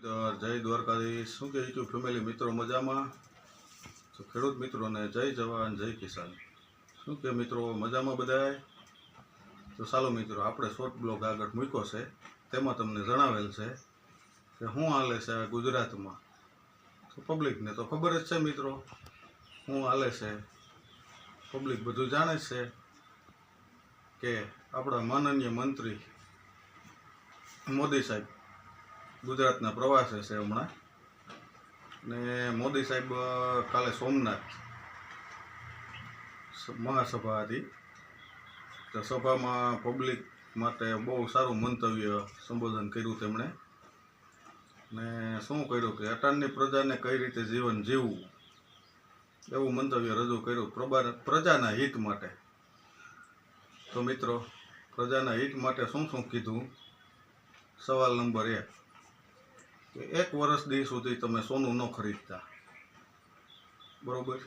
જય દ્વારકાધીશ। શું કે યુટ્યુબ ફેમિલી મિત્રો મજામાં? તો ખેડૂત મિત્રોને જય જવાન જય કિસાન। શું કે મિત્રો મજામાં બધાય? તો ચાલો મિત્રો આપણે શોર્ટ બ્લોગ આગળ મૂક્યો છે, તેમાં તમને જણાવેલ છે કે શું હાલે છે ગુજરાતમાં। તો પબ્લિકને તો ખબર જ છે મિત્રો શું હાલે છે, પબ્લિક બધું જાણે છે કે આપણા માનનીય મંત્રી મોદી સાહેબ ગુજરાતના પ્રવાસે છે હમણાં, ને મોદી સાહેબ કાલે સોમનાથ મહાસભા હતી, તો સભામાં પબ્લિક માટે બહુ સારું મંતવ્ય સંબોધન કર્યું તેમણે, ને શું કર્યું કે અટાણની પ્રજાને કઈ રીતે જીવન જીવવું એવું મંતવ્ય રજૂ કર્યું પ્રજાના હિત માટે। તો મિત્રો પ્રજાના હિત માટે શું શું કીધું? સવાલ નંબર 1 કે 1 વર્ષ દી સુધી તમે સોનું ન ખરીદતા, બરોબર।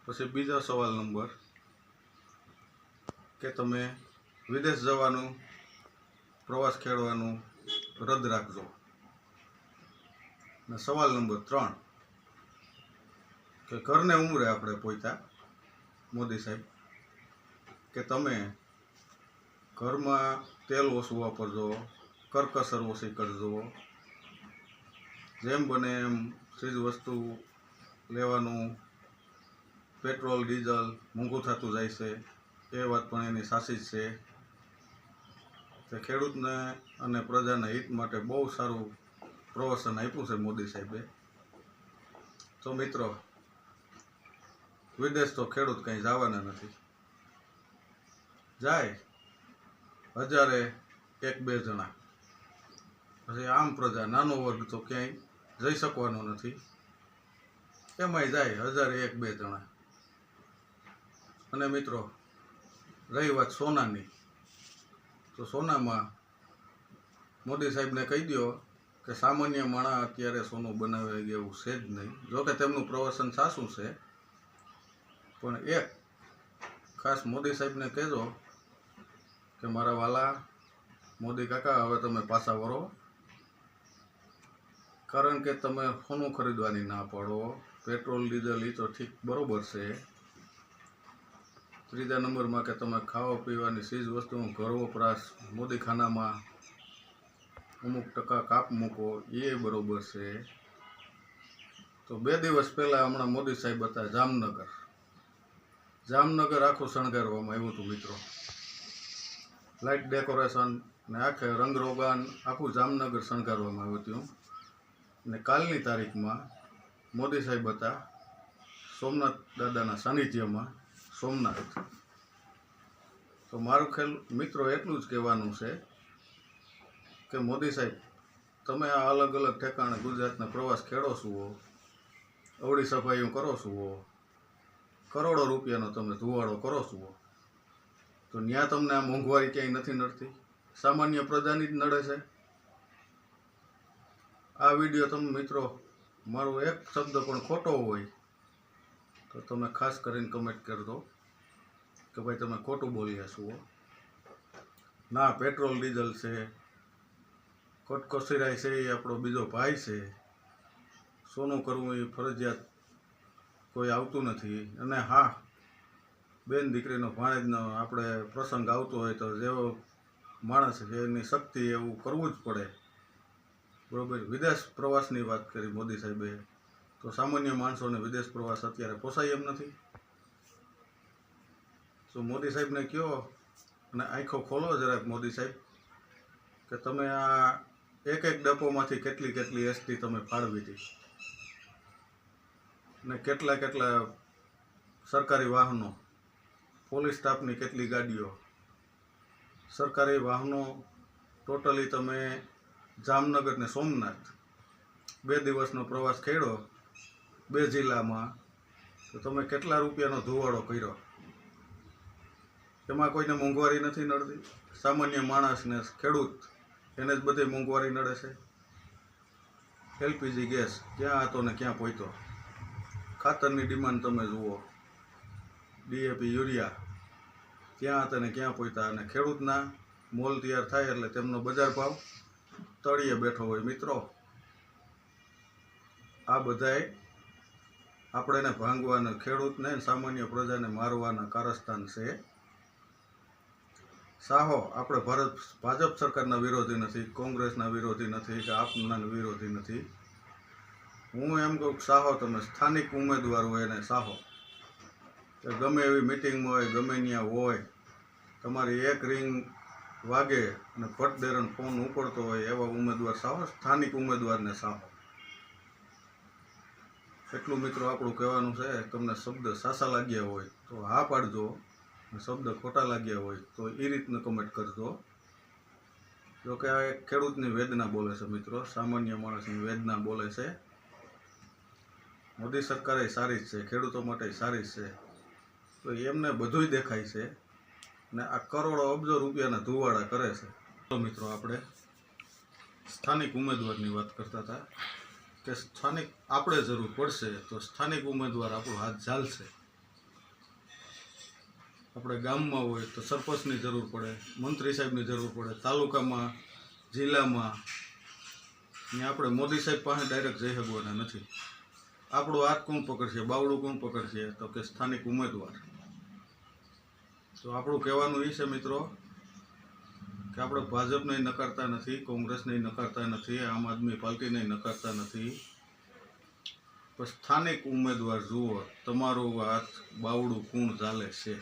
પછી બીજો સવાલ નંબર કે તમે વિદેશ જવાનું પ્રવાસ ખેડવાનું રદ રાખજો। ને સવાલ નંબર 3 કે ઘરને ઉંમરે આપણે પહોંચ્યા મોદી સાહેબ કે તમે ઘરમાં તેલ ઓછું વાપરજો, કરકસર ઓછી કરજો, જેમ બને એમ ચીજ વસ્તુ લેવાનું, પેટ્રોલ ડીઝલ મોંઘું થતું જાય છે એ વાત પણ એની સાચી જ છે। તે ખેડૂતને અને પ્રજાના હિત માટે બહુ સારું પ્રવચન આપ્યું છે મોદી સાહેબે। તો મિત્રો વિદેશ તો ખેડૂત કંઈ જવાના નથી, જાય 1000 1-2 જણા, પછી આમ પ્રજા નાનો વર્ગ તો ક્યાંય જઈ શકવાનો નથી, એમાંય જાય 1000 1-2 જણા। અને મિત્રો રહી વાત સોનાની, તો સોનામાં મોદી સાહેબને કહી દો કે સામાન્ય માણસ અત્યારે સોનું બનાવે એવું છે જ નહીં। જોકે તેમનું પ્રવચન સાચું છે, પણ એક ખાસ મોદી સાહેબને કહેજો કે મારા વાલા મોદી કાકા હવે તમે પાછા વળો, કારણ કે તમે સોનું ખરીદવાની ના પાડો, પેટ્રોલ ડીઝલ એ તો ઠીક બરોબર છે, ત્રીજા નંબરમાં કે તમે ખાવા પીવાની ચીજ વસ્તુ ઘર વપરાશ મોદીખાનામાં અમુક ટકા કાપ મૂકો એ બરોબર છે। તો 2 દિવસ પહેલાં હમણાં મોદી સાહેબ હતા જામનગર આખું શણગારવામાં આવ્યું હતું મિત્રો, લાઇટ ડેકોરેશન ને આખે રંગરોગાન આખું જામનગર શણગારવામાં આવ્યું હતું। ને કાલની તારીખમાં મોદી સાહેબ હતા સોમનાથ દાદાના સાનિધ્યમાં સોમનાથ। તો મારું ખ્યાલ મિત્રો એટલું જ કહેવાનું છે કે મોદી સાહેબ તમે આ અલગ અલગ ઠેકાણે ગુજરાતના પ્રવાસ ખેડો છો, અવળી સફાઈઓ કરો છો, કરોડો રૂપિયાનો તમે ધુવાડો કરો છો, તો ત્યાં તમને આ મોંઘવારી ક્યાંય નથી નડતી, સામાન્ય પ્રજાની જ નડે છે। આ વિડીયો તમે મિત્રો મારો એક શબ્દ પણ ખોટો હોય તો તમે ખાસ કરીને કમેન્ટ કરજો કે ભાઈ તમે ખોટું બોલ્યા છો। ના પેટ્રોલ ડીઝલ છે, કટકસીરાય છે એ આપણો બીજો ભાઈ છે, સોનું કરવું એ ફરજિયાત કોઈ આવતું નથી। અને હા બેન દીકરીનો ભાણેજનો આપણે પ્રસંગ આવતો હોય તો જેવો માણસ છે એની શક્તિ એવું કરવું જ પડે, બરોબર। વિદેશ પ્રવાસની વાત કરી મોદી સાહેબે, તો સામાન્ય માણસોને વિદેશ પ્રવાસ અત્યારે પોસાય એમ નથી। તો મોદી સાહેબને કહો અને આંખો ખોલો જરાક મોદી સાહેબ કે તમે આ એક ડેપોમાંથી કેટલી એસટી તમે ફાળવી હતી, ને કેટલા સરકારી વાહનો, પોલીસ સ્ટાફની કેટલી ગાડીઓ, સરકારી વાહનો ટોટલી તમે જામનગર ને સોમનાથ 2 દિવસનો પ્રવાસ ખેડો 2 જિલ્લામાં, તો તમે કેટલા રૂપિયાનો ધુવાડો કર્યો? એમાં કોઈને મોંઘવારી નથી નડતી? સામાન્ય માણસને ખેડૂત એને જ બધી મોંઘવારી નડે છે। એલપીજી ગેસ ક્યાં હતો ને ક્યાં પહોંચ્યો, ખાતરની ડિમાન્ડ તમે જુઓ, ડીએપી યુરિયા ક્યાં હતા ને ક્યાં પહોંચ્યા, અને ખેડૂતના મોલ તૈયાર થાય એટલે તેમનો બજાર ભાવ તળિયે બેઠો હોય. મિત્રો, આ બધાય આપણે એને ભાંગવાના, ખેડૂતને સામાન્ય પ્રજાને મારવાના કારસ્તાન છે. સાહો આપણે ભાજપ સરકારના વિરોધી નથી, કોંગ્રેસના વિરોધી નથી કે આપના વિરોધી નથી. હું એમ કહું કે સાહો તમે સ્થાનિક ઉમેદવાર હોય એને સાહો, કે ગમે એવી મિટિંગમાં હોય, ગમે ત્યાં હોય, તમારી એક રિંગ વાગે અને ફટદેરણ ફોન ઉપડતો હોય એવા ઉમેદવાર સાહો, સ્થાનિક ઉમેદવારને સાહો. એટલું મિત્રો આપણું કહેવાનું છે. તમને શબ્દ સાચા લાગ્યા હોય તો હા પાડજો, શબ્દ ખોટા લાગ્યા હોય તો એ રીતનું કમેન્ટ કરજો. જો કે આ એક ખેડૂતની વેદના બોલે છે મિત્રો, સામાન્ય માણસની વેદના બોલે છે. મોદી સરકારે સારી જ છે, ખેડૂતો માટે સારી જ છે, તો એમને બધુંય દેખાય છે ને આ કરોડો અબજો રૂપિયાના ધુવાડા કરે છે. તો મિત્રો આપણે સ્થાનિક ઉમેદવારની વાત કરતા હતા કે સ્થાનિક આપણે જરૂર પડશે તો સ્થાનિક ઉમેદવાર આપણો હાથ ઝાલશે. આપણે ગામમાં હોય તો સરપંચની જરૂર પડે, મંત્રી સાહેબની જરૂર પડે, તાલુકામાં, જિલ્લામાં ને આપણે મોદી સાહેબ પાસે ડાયરેક્ટ જઈ શકવાના નથી. આપણો હાથ કોણ પકડશે, બાવડું કોણ પકડશે, તો કે સ્થાનિક ઉમેદવાર. તો આપણું કહેવાનું એ છે મિત્રો કે આપણે ભાજપને નકારતા નથી, કોંગ્રેસને નકારતા નથી, આમ આદમી પાર્ટીને નકારતા નથી, પણ સ્થાનિક ઉમેદવાર જુઓ તમારું હાથ બાવડું કોણ ચાલે છે.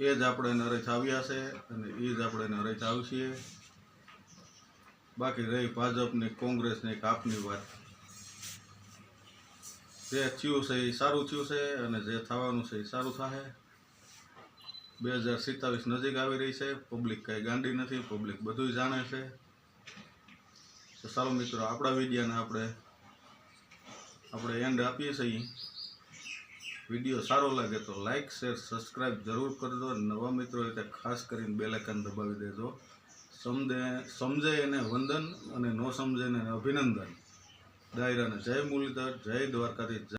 એ જ આપણે નરેશ આવ્યા છે અને એ જ આપણે નરેશ આવશે. બાકી રહી ભાજપની, કોંગ્રેસની કે આપની વાત, જે થયું છે એ સારું થયું છે અને જે થવાનું છે એ સારું થશે. 2027 નજીક આવી રહી છે. પબ્લિક કાંઈ ગાંડી નથી, પબ્લિક બધું જાણે છે. તો ચાલો મિત્રો, આપણા વિડીયોને આપણે એન્ડ આપીએ છીએ. વિડીયો સારો લાગે તો લાઇક, શેર, સબસ્ક્રાઈબ જરૂર કરજો. નવા મિત્રો રીતે ખાસ કરીને બેલ આઇકન દબાવી દેજો. સમજે એને વંદન અને ન સમજે એને અભિનંદન. ડાયરાને જય મુરલીધર, જય દ્વારકાધીશ.